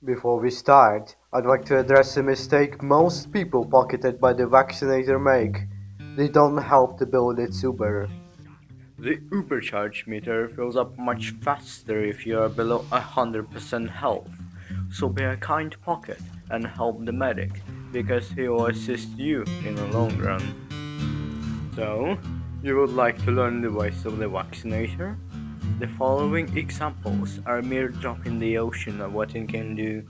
Before we start, I'd like to address a mistake most people pocketed by the Vaccinator make. They don't help the build its Uber. The Uber charge meter fills up much faster if you are below 100% health, so be a kind pocket and help the medic, because he will assist you in the long run. So, you would like to learn the ways of the Vaccinator? The following examples are a mere drop in the ocean of what it can do.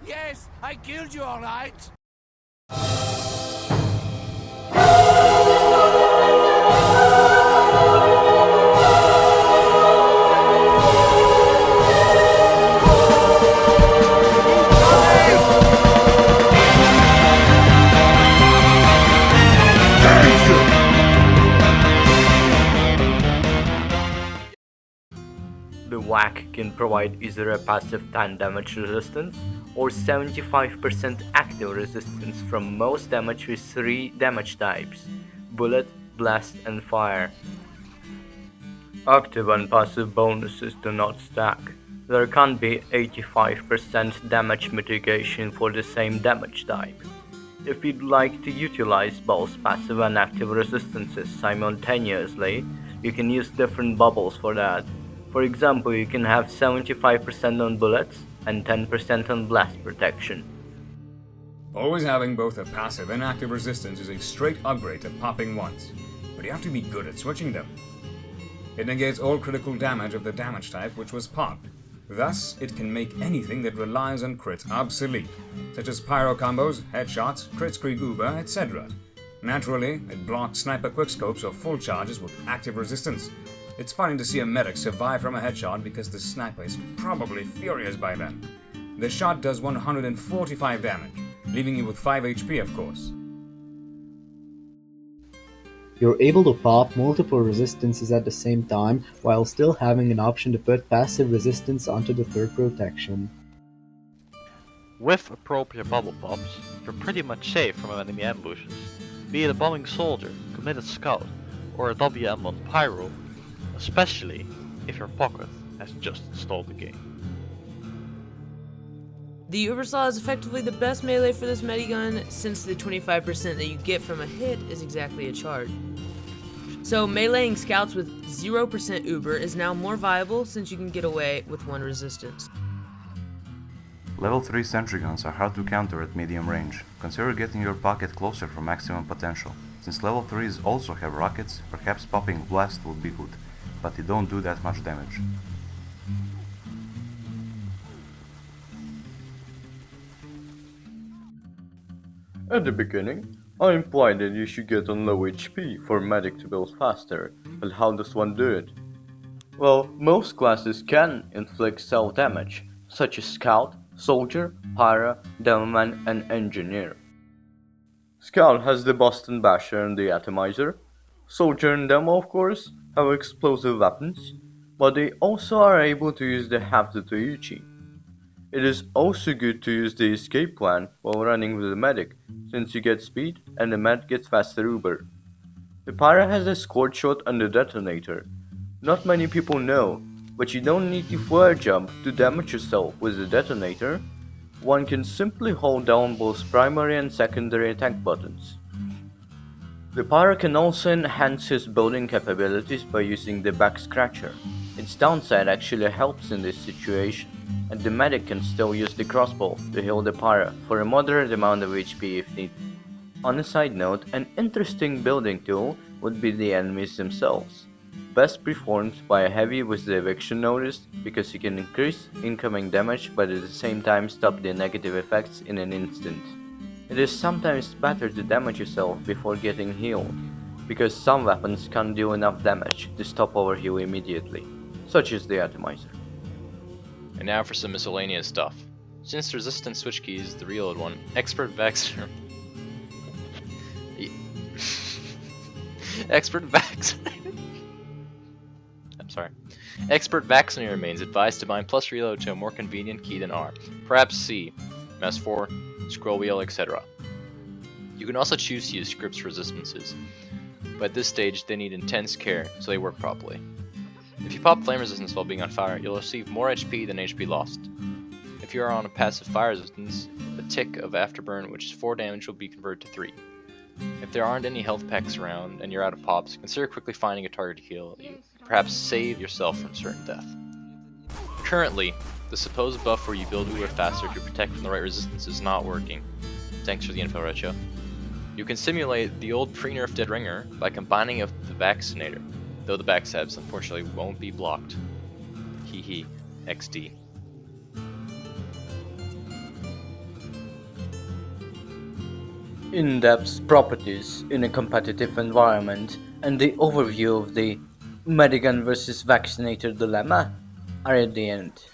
Yes, I killed you all right. The Vacc can provide either a passive 10 damage resistance or 75% active resistance from most damage with 3 damage types: bullet, blast, and fire. Active and passive bonuses do not stack. There can't be 85% damage mitigation for the same damage type. If you'd like to utilize both passive and active resistances simultaneously, you can use different bubbles for that. For example, you can have 75% on bullets and 10% on blast protection. Always having both a passive and active resistance is a straight upgrade to popping once, but you have to be good at switching them. It negates all critical damage of the damage type which was popped. Thus, it can make anything that relies on crits obsolete, such as pyro combos, headshots, crit screen uber, etc. Naturally, it blocks sniper quickscopes or full charges with active resistance. It's funny to see a medic survive from a headshot because the sniper is probably furious by then. The shot does 145 damage, leaving you with 5 HP of course. You're able to pop multiple resistances at the same time while still having an option to put passive resistance onto the third protection. With appropriate bubble pops, you're pretty much safe from enemy ambushes, be it a bombing soldier, committed scout, or a WM on pyro, especially if your pocket has just installed the game. The Ubersaw is effectively the best melee for this medigun, since the 25% that you get from a hit is exactly a charge. So meleeing scouts with 0% Uber is now more viable since you can get away with 1 resistance. Level 3 sentry guns are hard to counter at medium range. Consider getting your pocket closer for maximum potential. Since level 3s also have rockets, perhaps popping blast would be good, but they don't do that much damage. At the beginning, I implied that you should get on low HP for medic to build faster, but how does one do it? Well, most classes can inflict self-damage, such as Scout, Soldier, Pyro, Demoman, and Engineer. Scout has the Boston Basher and the Atomizer. Soldier and Demo, of course, have explosive weapons, but they also are able to use the Have the Toichi. It is also good to use the escape plan while running with the medic, since you get speed and the med gets faster Uber. The Pyro has a scorch shot and a detonator. Not many people know, but you don't need to flare jump to damage yourself with the detonator. One can simply hold down both primary and secondary attack buttons. The Pyro can also enhance his building capabilities by using the back scratcher. Its downside actually helps in this situation, and the medic can still use the crossbow to heal the Pyro for a moderate amount of HP if needed. On a side note, an interesting building tool would be the enemies themselves. Best performed by a heavy with the eviction notice, because you can increase incoming damage but at the same time stop the negative effects in an instant. It is sometimes better to damage yourself before getting healed, because some weapons can't do enough damage to stop overheal immediately, such as the Atomizer. And now for some miscellaneous stuff. Since the resistance switch key is the real one, Expert Vaccinator Expert Vaccinator. I'm sorry. Expert Vaccinator remains advised to bind plus reload to a more convenient key than R, perhaps C, Mass 4, scroll wheel, etc. You can also choose to use scripts resistances, but at this stage they need intense care so they work properly. If you pop flame resistance while being on fire, you'll receive more HP than HP lost. If you are on a passive fire resistance, a tick of afterburn, which is 4 damage, will be converted to 3. If there aren't any health packs around and you're out of pops, consider quickly finding a target to heal you, perhaps save yourself from certain death. Currently, the supposed buff where you build Uber faster to protect from the right resistance is not working. Thanks for the info, Retro. You can simulate the old pre-nerf Dead Ringer by combining it with the Vaccinator, though the backstabs unfortunately won't be blocked. Hehe, XD. In-depth properties in a competitive environment and the overview of the medigun versus vaccinator dilemma are at the end.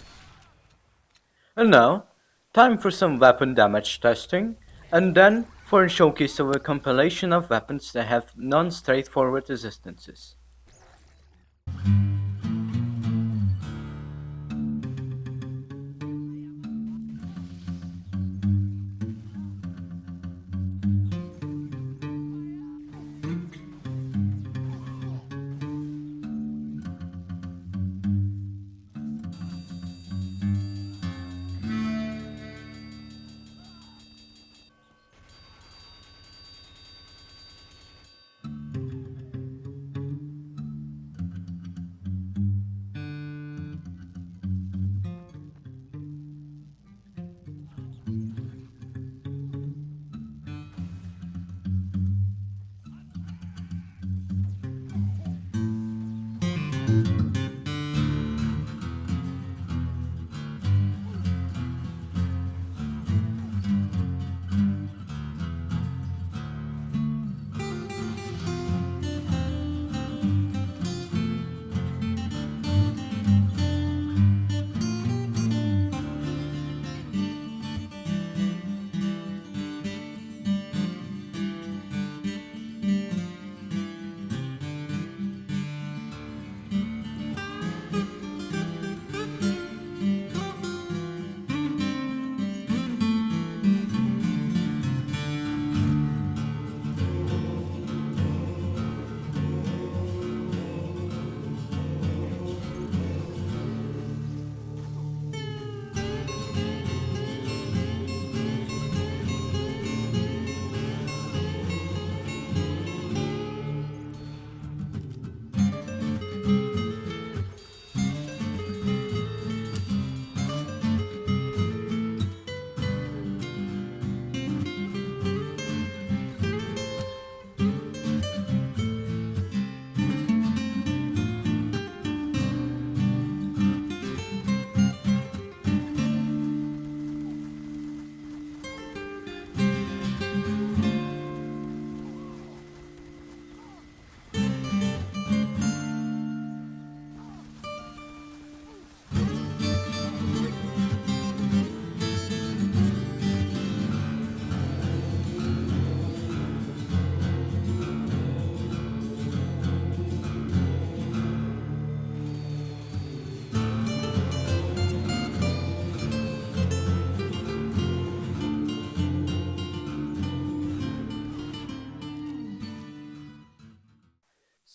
And now, time for some weapon damage testing, and then for a showcase of a compilation of weapons that have non-straightforward resistances.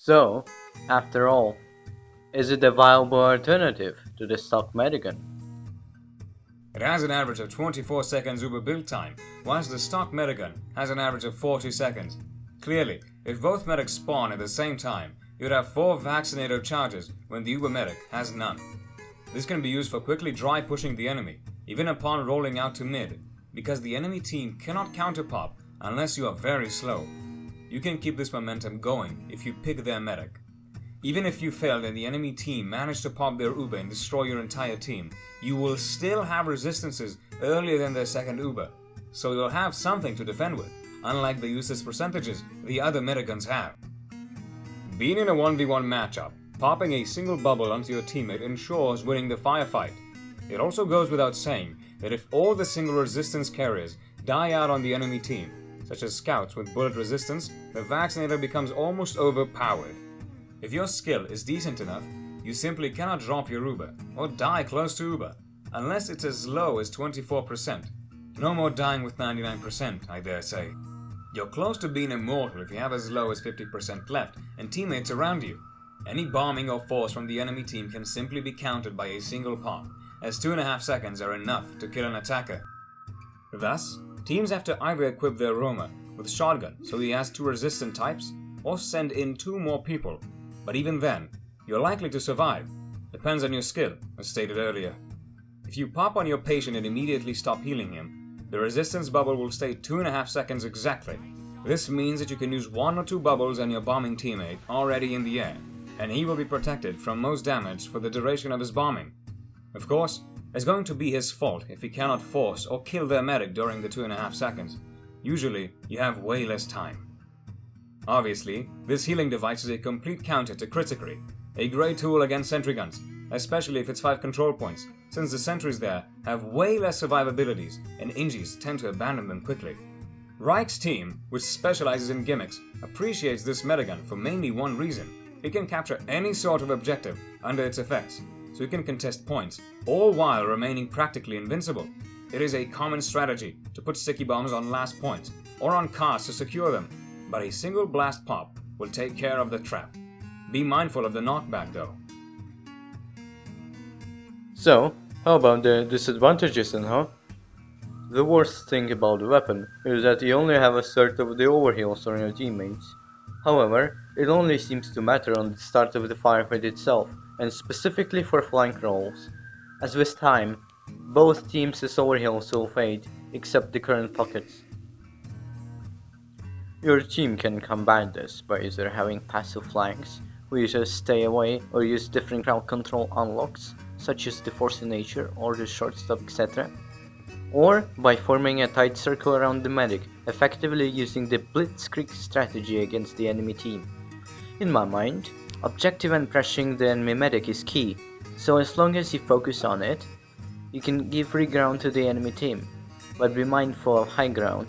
So, after all, is it a viable alternative to the stock medigun? It has an average of 24 seconds Uber build time, whilst the stock medigun has an average of 40 seconds. Clearly, if both medics spawn at the same time, you'd have 4 Vaccinator charges when the Uber medic has none. This can be used for quickly dry pushing the enemy, even upon rolling out to mid, because the enemy team cannot counterpop unless you are very slow. You can keep this momentum going if you pick their medic. Even if you failed and the enemy team managed to pop their Uber and destroy your entire team, you will still have resistances earlier than their second Uber, so you'll have something to defend with, unlike the useless percentages the other mediguns have. Being in a 1v1 matchup, popping a single bubble onto your teammate ensures winning the firefight. It also goes without saying that if all the single resistance carriers die out on the enemy team, such as scouts with bullet resistance, the Vaccinator becomes almost overpowered. If your skill is decent enough, you simply cannot drop your Uber, or die close to Uber, unless it's as low as 24%. No more dying with 99%, I dare say. You're close to being immortal if you have as low as 50% left, and teammates around you. Any bombing or force from the enemy team can simply be countered by a single pop, as 2.5 seconds are enough to kill an attacker. Thus, teams have to either equip their roamer with shotgun so he has 2 resistant types, or send in 2 more people, but even then, you're likely to survive. Depends on your skill, as stated earlier. If you pop on your patient and immediately stop healing him, the resistance bubble will stay 2.5 seconds exactly. This means that you can use 1 or 2 bubbles on your bombing teammate already in the air, and he will be protected from most damage for the duration of his bombing. Of course, it's going to be his fault if he cannot force or kill their medic during the 2.5 seconds. Usually, you have way less time. Obviously, this healing device is a complete counter to Criticary, a great tool against sentry guns, especially if it's 5 control points, since the sentries there have way less survivabilities and Ingies tend to abandon them quickly. Rhike's team, which specializes in gimmicks, appreciates this medigun for mainly one reason. It can capture any sort of objective under its effects, so it can contest points, all while remaining practically invincible. It is a common strategy to put sticky bombs on last points, or on cars to secure them, but a single blast pop will take care of the trap. Be mindful of the knockback though. So, how about the disadvantages then, huh? The worst thing about the weapon is that you only have a third of the overheals on your teammates. However, it only seems to matter on the start of the firefight itself, and specifically for flank rolls, as with time, both teams' overheals will fade, except the current pockets. Your team can combat this by either having passive flanks, who you just stay away or use different crowd control unlocks, such as the Force in Nature or the Shortstop, etc. Or by forming a tight circle around the medic, effectively using the Blitzkrieg strategy against the enemy team. In my mind, objective and pressuring the enemy medic is key, so as long as you focus on it, you can give free ground to the enemy team, but be mindful of high ground.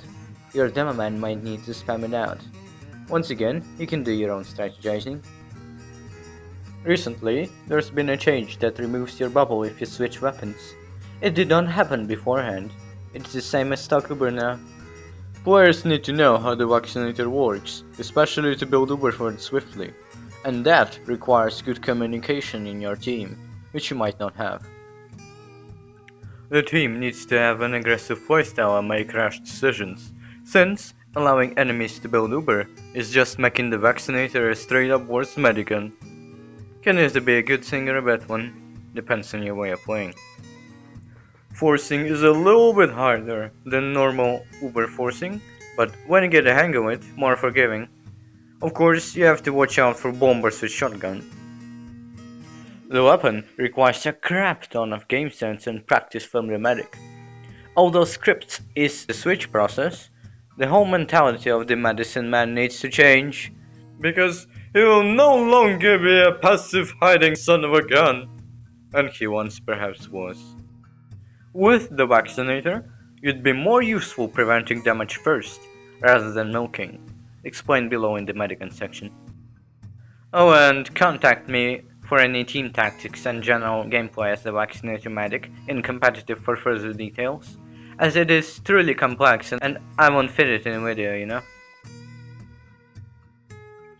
Your demo man might need to spam it out. Once again, you can do your own strategizing. Recently, there's been a change that removes your bubble if you switch weapons. It did not happen beforehand. It's the same as stock Uber now. Players need to know how the Vaccinator works, especially to build Uber for it swiftly, and that requires good communication in your team, which you might not have. The team needs to have an aggressive playstyle and make rash decisions, since allowing enemies to build Uber is just making the Vaccinator a straight up worse medigun. Can either be a good thing or a bad one, depends on your way of playing. Forcing is a little bit harder than normal Uber forcing, but when you get the hang of it, more forgiving. Of course, you have to watch out for bombers with shotgun. The weapon requires a crap ton of game sense and practice from the medic. Although script is the switch process, the whole mentality of the medicine man needs to change, because he will no longer be a passive hiding son of a gun, and he once perhaps was. With the Vaccinator, you'd be more useful preventing damage first, rather than milking, explained below in the medigun section. Oh, and contact me for any team tactics and general gameplay as the Vaccinator medic in competitive for further details, as it is truly complex and I won't fit it in a video, you know?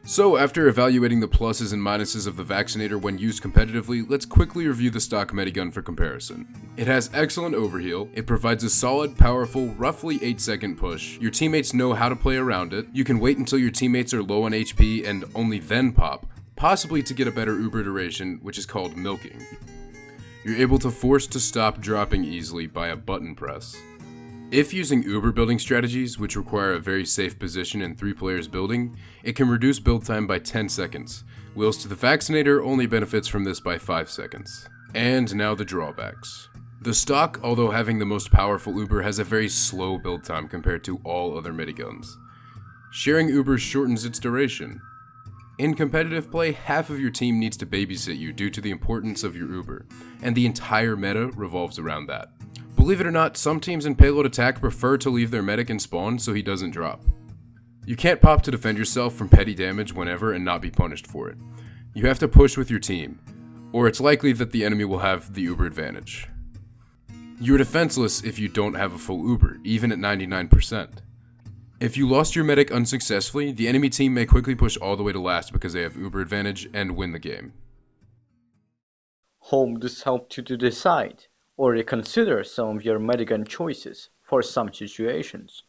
So after evaluating the pluses and minuses of the Vaccinator when used competitively, let's quickly review the stock medigun for comparison. It has excellent overheal, it provides a solid, powerful, roughly 8-second push, your teammates know how to play around it, you can wait until your teammates are low on HP and only then pop, possibly to get a better Uber duration, which is called milking. You're able to force to stop dropping easily by a button press. If using Uber building strategies, which require a very safe position and 3 players building, it can reduce build time by 10 seconds, whilst the Vaccinator only benefits from this by 5 seconds. And now the drawbacks. The stock, although having the most powerful Uber, has a very slow build time compared to all other miniguns. Sharing Uber shortens its duration. In competitive play, half of your team needs to babysit you due to the importance of your Uber, and the entire meta revolves around that. believe it or not, some teams in payload attack prefer to leave their medic in spawn so he doesn't drop. You can't pop to defend yourself from petty damage whenever and not be punished for it. You have to push with your team, or it's likely that the enemy will have the uber advantage. You're defenseless if you don't have a full uber, even at 99%. If you lost your medic unsuccessfully, the enemy team may quickly push all the way to last because they have uber advantage and win the game. Hope this helped you to decide or reconsider some of your medigun choices for some situations.